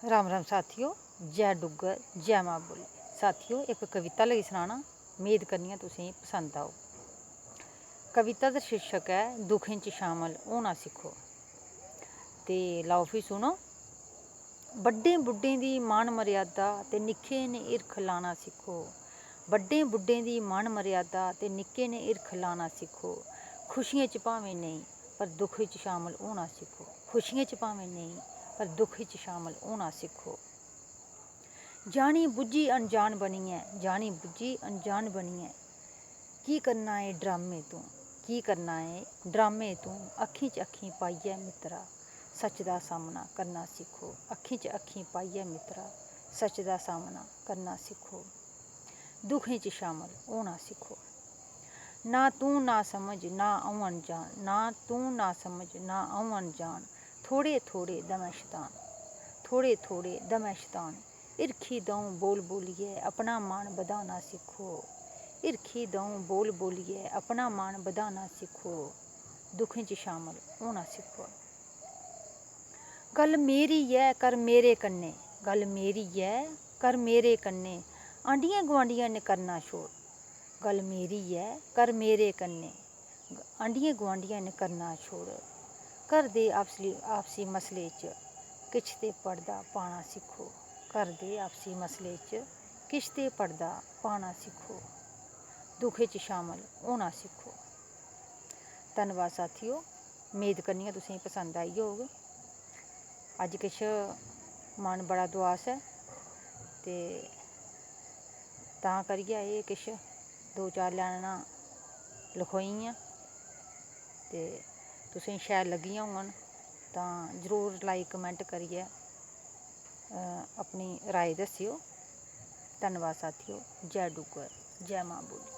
राम राम साथियों, जय डुग्गर जय मां बोली। साथियों, एक कविता लगी सुनाना, मेद करनी आं तुसेंगी पसंद आओ। कविता दा शीर्षक है दुखें च शामल होना सिक्खो। ते लाओ फ्ही सुनो। बड्डें बुड्ढें दी मान मर्यादा ते निक्के ने हिरख लाना सिक्खो। बड्डें बुड्ढें दी मान मर्यादा ते निक्के ने हिरख लाना सिक्खो। खुशियें च भावें नेईं पर दुख च शामल होना सिक्खो। खुशियें च भावें नेईं पर दुख च शामल होना सिक्खो। जानी बुज्झी अनजान बनियै, जानी बुज्झी अनजान बनियै की करना है ड्रामे तूं, की करना है ड्रामे तूं। अक्खीं च अक्खीं पाइयै मित्तरा सच दा सामना करना सिक्खो। अक्खीं च अक्खीं पाइयै मित्तरा सच दा सामना करना सिक्खो। दुखें च शामल होना सिक्खो। ना तूं ना समझ ना अ'ऊं अनजान, ना तूं ना समझ ना अ'ऊं अनजान। थोड़े थोड़े दमै शतान, थोड़े थोड़े दमै शतान। हिरखी दऊं बोल बोलियै अपना मान बधाना सिक्खो। हिरखी दऊं बोल बोलियै अपना मान बधाना सिक्खो। दुखें च शामल होना सिक्खो। गल्ल मेरी ऐ कर मेरे कन्नै, गल्ल मेरी ऐ कर मेरे कन्नै। आंढियें गुआंढियें ने करना छोड़, गल्ल मेरी ऐ कर मेरे कन्नै। आंढियें गुआंढियें ने करना छोड़। घर दे आपसी मसले च किश ते पर्दा पाना सिक्खो। घर दे आपसी मसले च किश ते पर्दा पाना सिक्खो। दुखें च शामल होना सिक्खो। धन्नवाद साथियों, मेद करनी आं तुसेंगी पसंद आई होग। अज्ज किश मन बड़ा दुआस ऐ ते तां करियै एह् किश दो चार लाइनां लखोइयां ते तुसेंगी शैल लग्गियां होङन तां जरूर लाइक कमेंट करियै अपनी राय दस्सेओ। धन्नवाद साथियों, जय डुग्गर जय मां बोली।